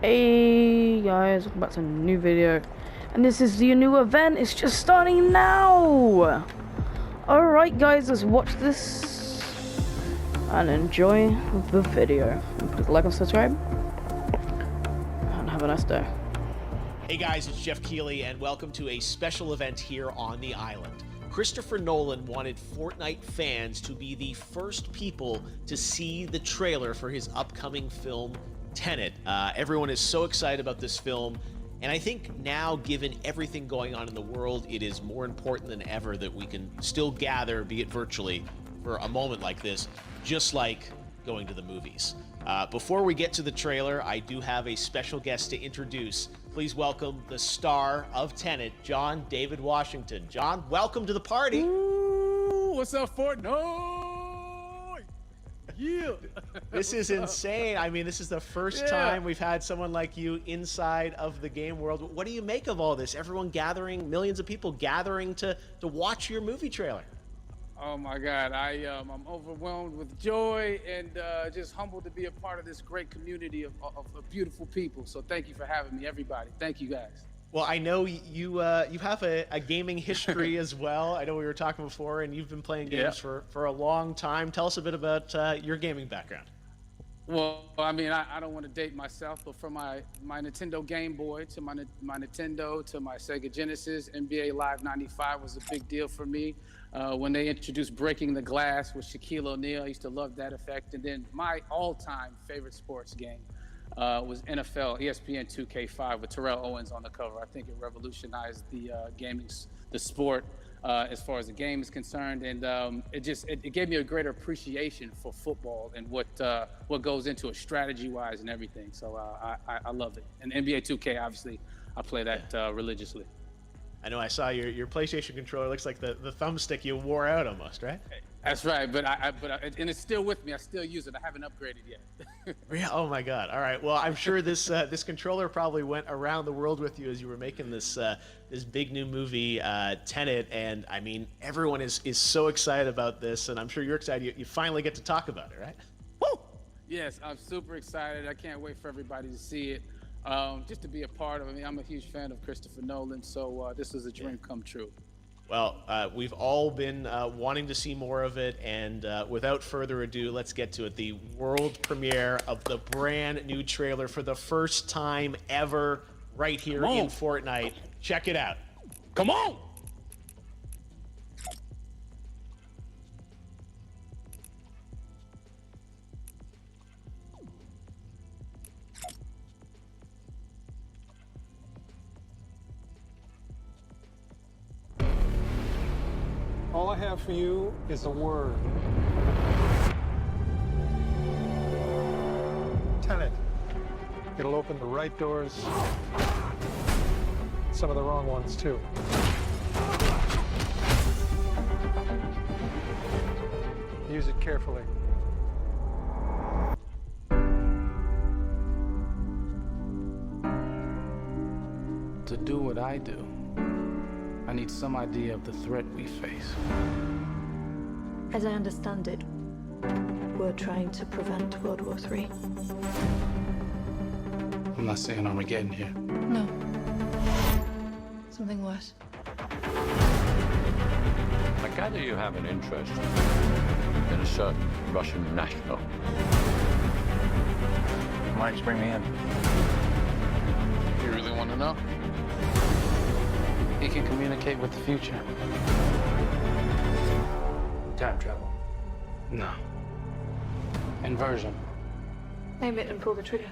Hey guys, welcome back to a new video, and this is the new event. It's just starting now. Alright guys, let's watch this and enjoy the video. And please like and subscribe, and have a nice day. Hey guys, it's Jeff Keighley, and welcome to a special event here on the island. Christopher Nolan wanted Fortnite fans to be the first people to see the trailer for his upcoming film, Tenet. Everyone is so excited about this film, and I think now, given everything going on in the world, it is more important than ever that we can still gather, be it virtually, for a moment like this, just like going to the movies. Before we get to the trailer, I do have a special guest to introduce. Please welcome the star of Tenet, John David Washington. John, welcome to the party. Ooh, what's up, Fortnite? Yeah. This is insane. I mean, this is the first time we've had someone like you inside of the game world. What do you make of all this? Everyone gathering, millions of people gathering to watch your movie trailer. Oh my God, I'm overwhelmed with joy and just humbled to be a part of this great community of beautiful people. So thank you for having me, everybody. Thank you, guys. Well, I know you have a gaming history as well. I know we were talking before, and you've been playing games for a long time. Tell us a bit about your gaming background. Well, I mean, I don't want to date myself, but from my Nintendo Game Boy to my Nintendo to my Sega Genesis, NBA Live 95 was a big deal for me. When they introduced Breaking the Glass with Shaquille O'Neal, I used to love that effect. And then my all-time favorite sports game was NFL ESPN 2K5 with Terrell Owens on the cover. I think it revolutionized the the sport as far as the game is concerned, and it gave me a greater appreciation for football and what goes into it strategy-wise and everything. So I love it. And NBA 2K, obviously, I play that religiously. I know I saw your PlayStation controller. Looks like the thumbstick you wore out almost, right? That's right, but and it's still with me. I still use it. I haven't upgraded yet. Yeah. Oh my God. All right. Well, I'm sure this controller probably went around the world with you as you were making this big new movie, Tenet. And I mean, everyone is so excited about this, and I'm sure you're excited. You finally get to talk about it, right? Woo! Yes, I'm super excited. I can't wait for everybody to see it. Just to be a part of it. I mean, I'm a huge fan of Christopher Nolan, so this is a dream come true. Well, we've all been wanting to see more of it, and without further ado, let's get to it. The world premiere of the brand new trailer for the first time ever right here in Fortnite. Check it out. Come on! All I have for you is a word. Tenet. It'll open the right doors, some of the wrong ones too. Use it carefully. To do what I do, I need some idea of the threat we face. As I understand it, we're trying to prevent World War III. I'm not saying Armageddon here. No. Something worse. I gather you have an interest in a certain Russian national. Why don't you bring me in? You really want to know? He can communicate with the future. Time travel. No. Inversion. Aim it and pull the trigger.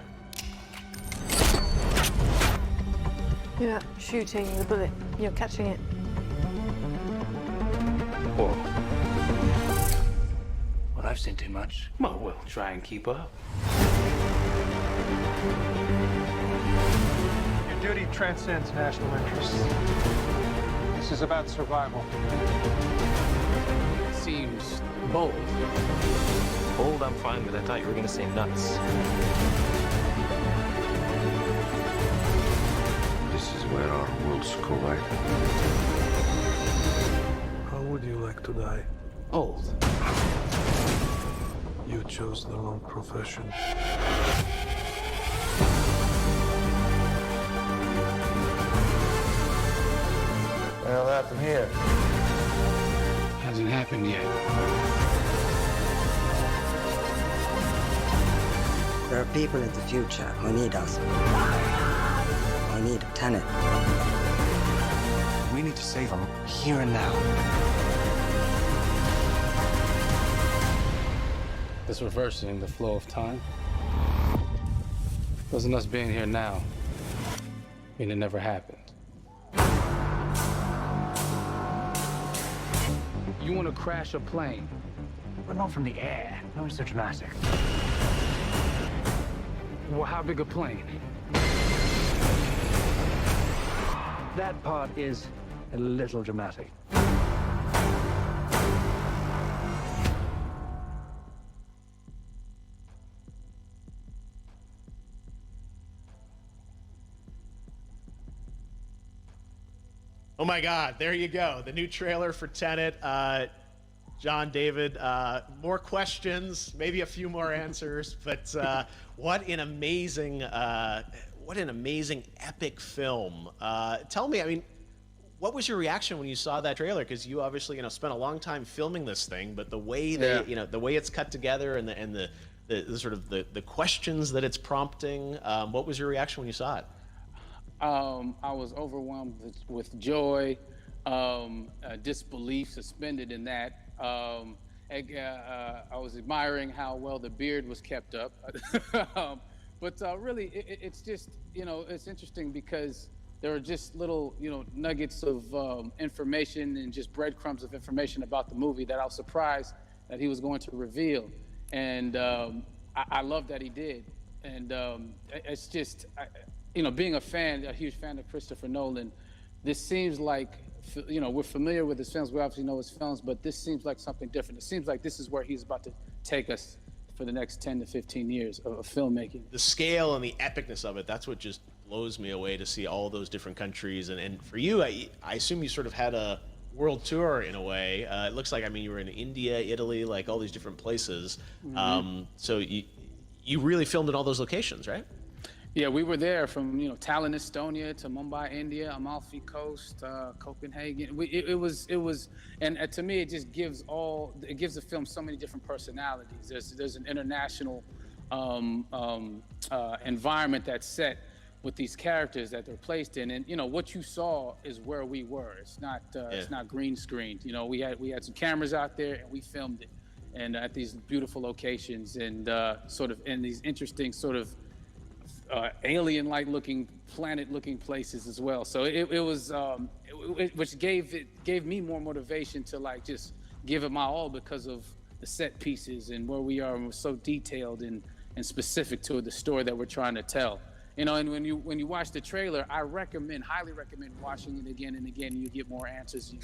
You're not shooting the bullet, you're catching it. Whoa. Well, I've seen too much. Well, we'll try and keep up. Your duty transcends national interests. This is about survival. It seems bold. Bold, I'm fine with. I thought you were going to say nuts. This is where our worlds collide. How would you like to die? Old. You chose the wrong profession. I'm here. Hasn't happened yet. There are people in the future who need us. Who need a tenant. We need to save them here and now. This reversing the flow of time. Doesn't us being here now mean it never happened? You want to crash a plane? But not from the air. No, it's so dramatic. Well, how big a plane? That part is a little dramatic. Oh my God, there you go. The new trailer for Tenet. John, David, more questions, maybe a few more answers, but what an amazing epic film. Tell me, I mean, what was your reaction when you saw that trailer? Because you obviously, spent a long time filming this thing, but the way that, the way it's cut together and the sort of the questions that it's prompting, what was your reaction when you saw it? I was overwhelmed with joy, disbelief suspended in that. I was admiring how well the beard was kept up. But really, it's just, it's interesting because there are just little, nuggets of information and just breadcrumbs of information about the movie that I was surprised that he was going to reveal. And I love that he did. And it's just, being a huge fan of Christopher Nolan, this seems like, we're familiar with his films, we obviously know his films, but this seems like something different. It seems like this is where he's about to take us for the next 10 to 15 years of filmmaking. The scale and the epicness of it, that's what just blows me away, to see all those different countries. And for you, I assume you sort of had a world tour in a way. It looks like, you were in India, Italy, like all these different places. Mm-hmm. So you really filmed in all those locations, right? Yeah, we were there from Tallinn, Estonia, to Mumbai, India, Amalfi Coast, Copenhagen. It was, and to me, it just gives the film so many different personalities. There's an international environment that's set with these characters that they're placed in, and what you saw is where we were. It's not green screened. We had some cameras out there and we filmed it, and at these beautiful locations and sort of in these interesting sort of alien-like looking, planet-looking places as well. So it was, which gave me more motivation to just give it my all because of the set pieces and where we are, and we're so detailed and specific to the story that we're trying to tell. And when you watch the trailer, I highly recommend watching it again and again. You get more answers.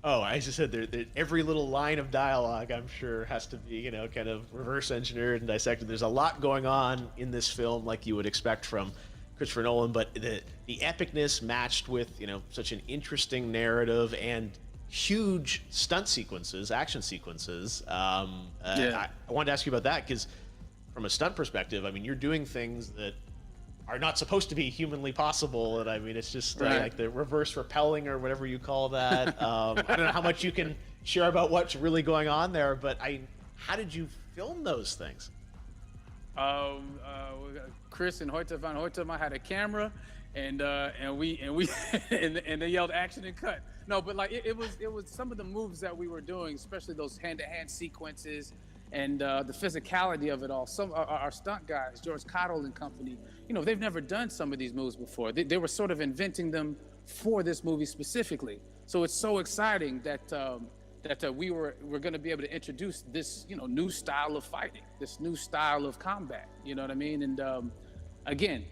Oh, I just said every little line of dialogue, I'm sure, has to be, kind of reverse engineered and dissected. There's a lot going on in this film, like you would expect from Christopher Nolan, but the epicness matched with, such an interesting narrative and huge stunt sequences, action sequences. I wanted to ask you about that because from a stunt perspective, you're doing things that are not supposed to be humanly possible, and it's just like the reverse rappelling or whatever you call that. I don't know how much you can share about what's really going on there, but how did you film those things? Chris and Hoyte van Hoytema had a camera, and they yelled action and cut. No, but it was some of the moves that we were doing, especially those hand-to-hand sequences. And the physicality of it all. Some our stunt guys, George Cottle and company, they've never done some of these moves before. They were sort of inventing them for this movie specifically. So it's so exciting that we're going to be able to introduce this new style of fighting, this new style of combat. You know what I mean? And again,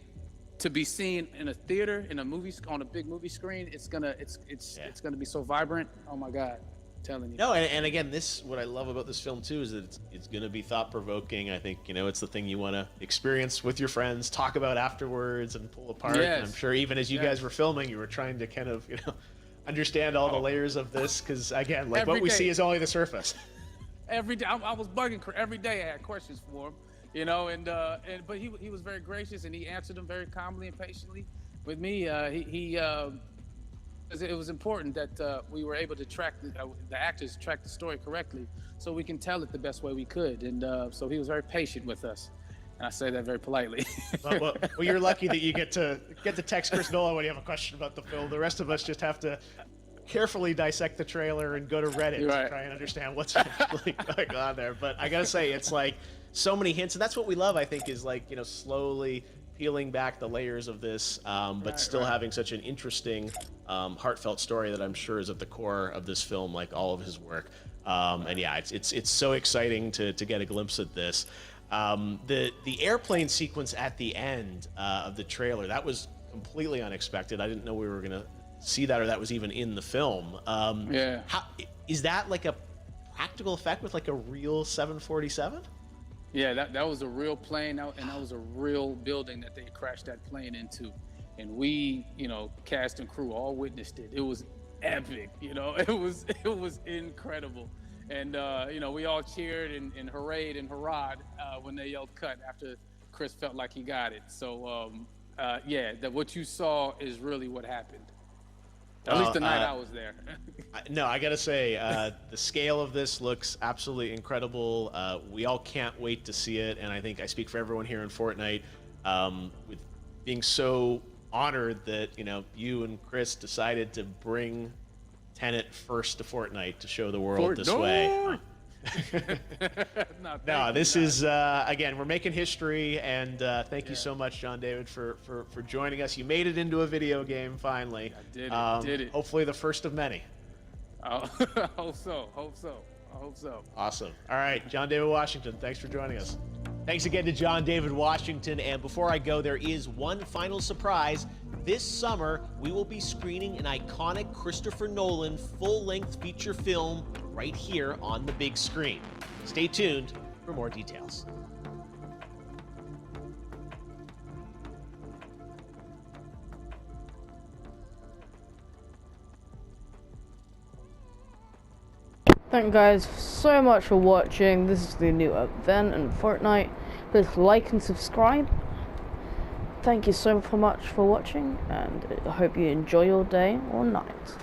to be seen in a theater, in a movie, on a big movie screen, it's gonna be so vibrant. Oh my God. Telling you. No, and again, what I love about this film too is that it's going to be thought-provoking. I think it's the thing you want to experience with your friends, talk about afterwards, and pull apart. Yes. And I'm sure even as you guys were filming, you were trying to kind of understand all the layers of this, because again, what we see is only the surface. Every day, I was bugging every day. I had questions for him, but he was very gracious and he answered them very calmly and patiently with me. it was important that we were able to track the actors track the story correctly, so we can tell it the best way we could. And so he was very patient with us, and I say that very politely. well, you're lucky that you get to text Chris Nolan when you have a question about the film. The rest of us just have to carefully dissect the trailer and go to Reddit to try and understand what's actually going on there. But I gotta say, it's like so many hints, and that's what we love, I think, is like, you know, slowly peeling back the layers of this, but still having such an interesting, heartfelt story that I'm sure is at the core of this film, like all of his work. And yeah, it's so exciting to get a glimpse at this. The airplane sequence at the end of the trailer, that was completely unexpected. I didn't know we were gonna see that, or that was even in the film. How is that, like a practical effect with like a real 747? Yeah, that was a real plane, and that was a real building that they crashed that plane into. And we, you know, cast and crew all witnessed it. It was epic, you know, it was incredible. And, you know, we all cheered and hurrayed and hurrahed when they yelled cut after Chris felt like he got it. So, yeah, what you saw is really what happened. At least the night I was there. No, I gotta say, the scale of this looks absolutely incredible. We all can't wait to see it, and I think I speak for everyone here in Fortnite, with being so honored that, you know, you and Chris decided to bring Tenet first to Fortnite to show the world this way. No, this is again, we're making history, and thank you so much, John David, for joining us. You made it into a video game finally. I did it. Hopefully the first of many. I hope so. Awesome. All right, John David Washington, thanks for joining us. Thanks again to John David Washington. And before I go, there is one final surprise. This summer, we will be screening an iconic Christopher Nolan full-length feature film right here on the big screen. Stay tuned for more details. Thank you guys so much for watching. This is the new event in Fortnite. Please like and subscribe. Thank you so much for watching, and I hope you enjoy your day or night.